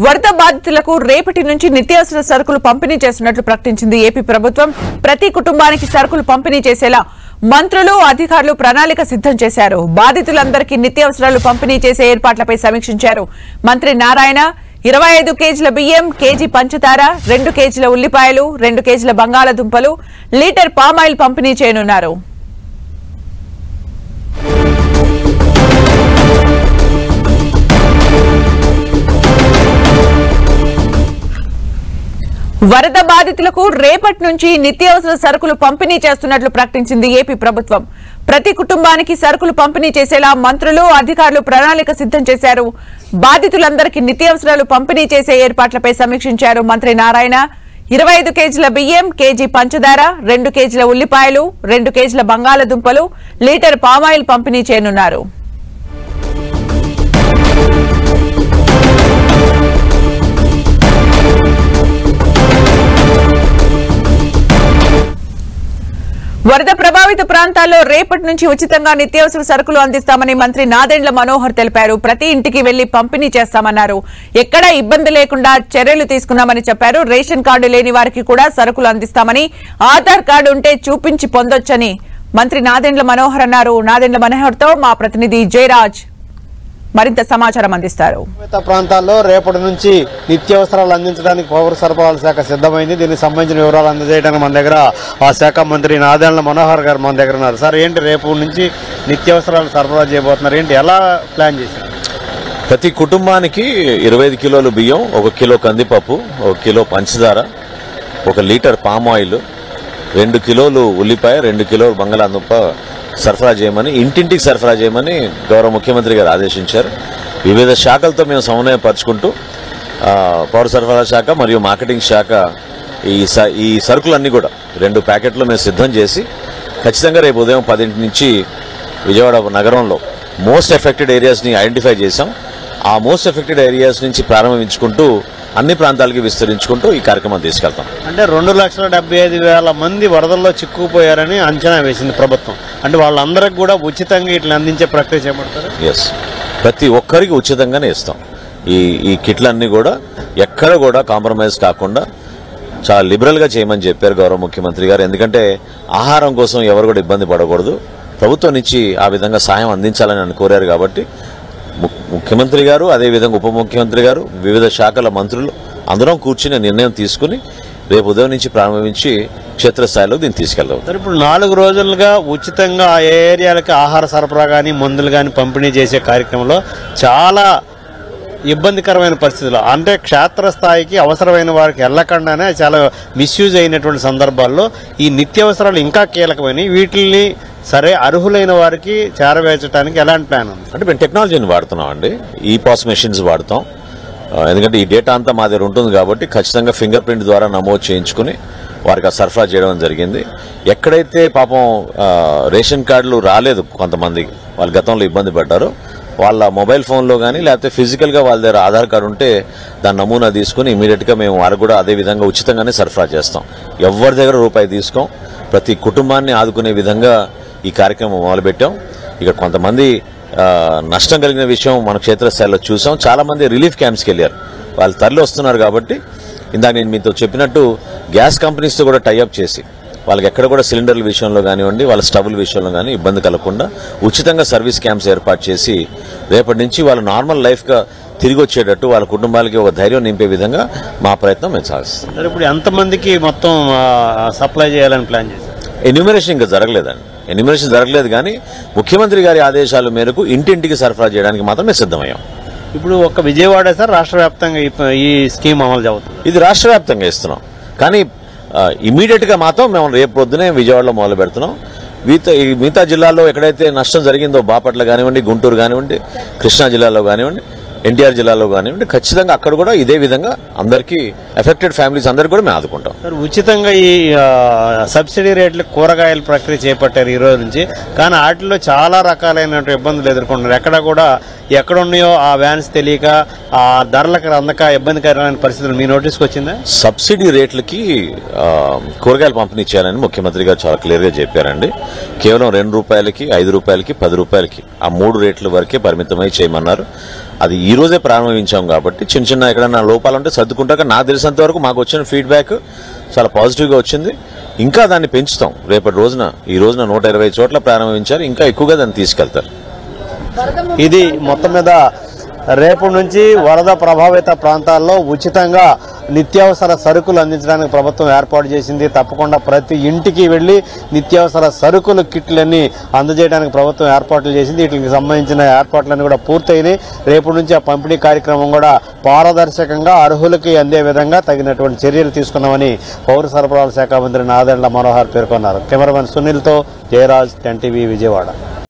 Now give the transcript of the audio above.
వరద బాధితులకు రేపటి నుంచి నిత్యావసర సరుకులు పంపిణీ చేస్తున్నట్లు ప్రకటించింది ఏపీ ప్రభుత్వం. ప్రతి కుటుంబానికి సరుకులు పంపిణీ చేసేలా మంత్రులు, అధికారులు ప్రణాళిక సిద్ధం చేశారు. బాధితులందరికీ నిత్యావసరాలు పంపిణీ చేసే ఏర్పాట్లపై సమీక్షించారు మంత్రి నారాయణ. 25 కేజీల బియ్యం, కేజీ పంచదార, 2 కేజీల ఉల్లిపాయలు, 2 కేజీల బంగాళాదుంపలు, లీటర్ పామాయిల్ పంపిణీ చేయనున్నారు. వరద బాధితులకు రేపటి నుంచి నిత్యావసర సరుకులు పంపిణీ చేస్తున్నట్లు ప్రకటించింది ఏపీ ప్రభుత్వం. ప్రతి కుటుంబానికి సరుకులు పంపిణీ చేసేలా మంత్రులు, అధికారులు ప్రణాళిక సిద్ధం చేశారు. బాధితులందరికీ నిత్యావసరాలు పంపిణీ చేసే ఏర్పాట్లపై సమీక్షించారు మంత్రి నారాయణ. 25 కేజీల బియ్యం, కేజీ పంచదార, 2 కేజీల ఉల్లిపాయలు, 2 కేజీల బంగాళాదుంపలు, లీటర్ పామాయిల్ పంపిణీ చేయనున్నారు. వరద ప్రభావిత ప్రాంతాల్లో రేపటి నుంచి ఉచితంగా నిత్యావసర సరుకులు అందిస్తామని మంత్రి నాదెండ్ల మనోహర్ తెలిపారు. ప్రతి ఇంటికి వెళ్లి పంపిణీ చేస్తామన్నారు. ఎక్కడా ఇబ్బంది లేకుండా చర్యలు తీసుకున్నామని చెప్పారు. రేషన్ కార్డు లేని వారికి కూడా సరుకులు అందిస్తామని, ఆధార్ కార్డు ఉంటే చూపించి పొందొచ్చని మంత్రి నాదెండ్ల మనోహర్ అన్నారు. నాదెండ్ల మనోహర్ తో మా ప్రతినిధి జయరాజ్ మరింత సమాచారం అందిస్తారు. ప్రాంతాల్లో రేపటి నుంచి నిత్యావసరాలు అందించడానికి పౌర సరఫరాల శాఖ సిద్ధమైంది. దీనికి సంబంధించిన వివరాలు అందజేయడానికి మన దగ్గర ఆ శాఖ మంత్రి నాదెండ్ల మనోహర్ గారు మన దగ్గర ఉన్నారు. సార్, ఏంటి రేపు నుంచి నిత్యావసరాలు సరఫరా చేయబోతున్నారు? ఏంటి, ఎలా ప్లాన్ చేశారు? ప్రతి కుటుంబానికి 25 కిలోలు బియ్యం, 1 కిలో కందిపప్పు, 1 కిలో పంచదార, 1 లీటర్ పామాయిల్, 2 కిలోలు ఉల్లిపాయ, 2 కిలోలు బంగాళాదుంప సరఫరా చేయమని, ఇంటింటికి సరఫరా చేయమని గౌరవ ముఖ్యమంత్రి గారు ఆదేశించారు. వివిధ శాఖలతో మేము సమన్వయపరుచుకుంటూ పౌర సరఫరా శాఖ మరియు మార్కెటింగ్ శాఖ ఈ సరుకులన్నీ కూడా 2 ప్యాకెట్లు మేము సిద్ధం చేసి ఖచ్చితంగా రేపు ఉదయం 10 నుంచి విజయవాడ నగరంలో మోస్ట్ ఎఫెక్టెడ్ ఏరియాస్ని ఐడెంటిఫై చేశాం. ఆ మోస్ట్ ఎఫెక్టెడ్ ఏరియాస్ నుంచి ప్రారంభించుకుంటూ అన్ని ప్రాంతాలకి విస్తరించుకుంటూ ఈ కార్యక్రమం తీసుకెళ్తాం. అంటే 2,75,000 మంది వరదల్లో చిక్కుకుపోయారని అంచనా వేసింది ప్రభుత్వం. అంటే వాళ్ళందరికీ కూడా ఉచితంగా ఇట్లా అందించే ప్రక్రియ చేపడతారు. ఎస్, ప్రతి ఒక్కరికి ఉచితంగానే ఇస్తాం. ఈ కిట్లన్నీ కూడా ఎక్కడ కూడా కాంప్రమైజ్ కాకుండా చాలా లిబరల్గా చేయమని చెప్పారు గౌరవ ముఖ్యమంత్రి గారు. ఎందుకంటే ఆహారం కోసం ఎవరు కూడా ఇబ్బంది పడకూడదు, ప్రభుత్వం నుంచి ఆ విధంగా సాయం అందించాలని ఆయన కోరారు. కాబట్టి ముఖ్యమంత్రి గారు, అదేవిధంగా ఉప ముఖ్యమంత్రి గారు, వివిధ శాఖల మంత్రులు అందరం కూర్చుని నిర్ణయం తీసుకుని రేపు ఉదయం నుంచి ప్రారంభించి క్షేత్రస్థాయిలో దీన్ని తీసుకెళ్దాం. ఇప్పుడు 4 రోజులుగా ఉచితంగా ఆ ఏరియాలకి ఆహార సరఫరా కానీ మందులు కానీ పంపిణీ చేసే కార్యక్రమంలో చాలా ఇబ్బందికరమైన పరిస్థితులు, అంటే క్షేత్రస్థాయికి అవసరమైన వారికి వెళ్లకుండానే చాలా మిస్యూజ్ అయినటువంటి సందర్భాల్లో ఈ నిత్యావసరాలు ఇంకా కీలకమైనవి. వీటిని సరే అర్హులైన వారికి చేరవేర్చడానికి ఎలాంటి ప్లాన్ ఉంది? అంటే మేము టెక్నాలజీని వాడుతున్నాం అండి. ఈ పాస్ మెషిన్స్ వాడతాం. ఎందుకంటే ఈ డేటా అంతా మా దగ్గర ఉంటుంది కాబట్టి ఖచ్చితంగా ఫింగర్ ప్రింట్ ద్వారా నమోదు చేయించుకుని వారికి ఆ సరఫరా చేయడం జరిగింది. ఎక్కడైతే పాపం రేషన్ కార్డులు రాలేదు కొంతమంది, వాళ్ళు గతంలో ఇబ్బంది పడ్డారో వాళ్ళ మొబైల్ ఫోన్లో కానీ లేకపోతే ఫిజికల్గా వాళ్ళ దగ్గర ఆధార్ కార్డు ఉంటే దాని నమూనా తీసుకుని ఇమీడియట్గా మేము వారికి కూడా అదే విధంగా ఉచితంగానే సరఫరా చేస్తాం. ఎవరి దగ్గర రూపాయి తీసుకోం. ప్రతి కుటుంబాన్ని ఆదుకునే విధంగా ఈ కార్యక్రమం మొదలుపెట్టాం. ఇక్కడ కొంతమంది నష్టం కలిగిన విషయం మన క్షేత్రస్థాయిలో చూసాం. చాలా మంది రిలీఫ్ క్యాంప్స్కి వెళ్ళారు, వాళ్ళు తరలి వస్తున్నారు. కాబట్టి ఇందాక నేను మీతో చెప్పినట్టు గ్యాస్ కంపెనీస్తో కూడా టైఅప్ చేసి వాళ్ళకి ఎక్కడ కూడా సిలిండర్ల విషయంలో కానివ్వండి, వాళ్ళ స్టవ్ల విషయంలో కానీ ఇబ్బంది కలగకుండా ఉచితంగా సర్వీస్ క్యాంప్స్ ఏర్పాటు చేసి రేపటి నుంచి వాళ్ళు నార్మల్ లైఫ్గా తిరిగి వచ్చేటట్టు వాళ్ళ కుటుంబాలకి ఒక ధైర్యం నింపే విధంగా మా ప్రయత్నం మేము సాగిస్తాం. ఇప్పుడు ఎంతమందికి మొత్తం సప్లై చేయాలని ప్లాన్ చేశారు? ఎన్యూమరేషన్ ఇంకా జరగలేదండి. ఎన్యూమరేషన్ జరగలేదు, కానీ ముఖ్యమంత్రి గారి ఆదేశాల మేరకు ఇంటింటికి సరఫరా చేయడానికి మాత్రమే సిద్ధమయ్యాం. ఇప్పుడు ఒక్క విజయవాడ సార్ రాష్ట్ర వ్యాప్తంగా ఈ స్కీమ్ అమలు అవుతుంది? ఇది రాష్ట్ర వ్యాప్తంగా ఇస్తున్నాం, కానీ ఇమీడియట్ గా మాత్రం మేము రేపు పొద్దునే విజయవాడలో మొదలు పెడుతున్నాం. మిగతా జిల్లాల్లో ఎక్కడైతే నష్టం జరిగిందో, బాపట్ల కానివ్వండి, గుంటూరు కానివ్వండి, కృష్ణా జిల్లాలో కానివ్వండి, ఎన్టీఆర్ జిల్లాలో కానివ్వండి, ఖచ్చితంగా అక్కడ కూడా ఇదే విధంగా అందరికీ ఎఫెక్టెడ్ ఫ్యామిలీస్ అందరికీ కూడా మేము ఆదుకుంటాం. సార్, ఉచితంగా ఈ సబ్సిడీ రేట్లు కూరగాయల ప్రక్రియ చేపట్టారు ఈ రోజు నుంచి, కానీ వాటిలో చాలా రకాలైన ఇబ్బందులు ఎదుర్కొంటున్నారు. ఎక్కడ కూడా ఎక్కడున్నాయో ఆ వ్యాన్స్ తెలియక ఆ ధరలకు అందక ఇబ్బందికరమైన పరిస్థితులు మీ నోటీస్కి వచ్చిందా? సబ్సిడీ రేట్లకి కూరగాయలు పంపిణీ చేయాలని ముఖ్యమంత్రి గారు చాలా క్లియర్ గా చెప్పారండి. కేవలం 2 రూపాయలకి, 5 రూపాయలకి, 10 రూపాయలకి ఆ 3 రేట్ల వరకే పరిమితమై చేయమన్నారు. అది ఈ రోజే ప్రారంభించాం కాబట్టి చిన్న చిన్న ఎక్కడైనా లోపాలు ఉంటే సర్దుకుంటాక నాకు తెలిసినంత వరకు మాకు వచ్చిన ఫీడ్బ్యాక్ చాలా పాజిటివ్గా వచ్చింది. ఇంకా దాన్ని పెంచుతాం. రేపటి రోజున ఈ రోజున 120 చోట్ల ప్రారంభించారు, ఇంకా ఎక్కువగా దాన్ని తీసుకెళ్తారు. ఇది మొత్తం మీద రేపటి నుంచి వరద ప్రభావిత ప్రాంతాల్లో ఉచితంగా నిత్యావసర సరుకులు అందించడానికి ప్రభుత్వం ఏర్పాటు చేసింది. తప్పకుండా ప్రతి ఇంటికి వెళ్లి నిత్యావసర సరుకులు కిట్లన్నీ అందజేయడానికి ప్రభుత్వం ఏర్పాట్లు చేసింది. వీటికి సంబంధించిన ఏర్పాట్లన్నీ కూడా పూర్తయినాయి. రేపటి నుంచి ఆ పంపిణీ కార్యక్రమం కూడా పారదర్శకంగా అర్హులకి అందే విధంగా తగినటువంటి చర్యలు తీసుకున్నామని పౌర సరఫరాల శాఖ మంత్రి నాదెండ్ల మనోహర్ పేర్కొన్నారు. కెమెరామెన్ సునీల్తో జయరాజ్, 10 టీవీ, విజయవాడ.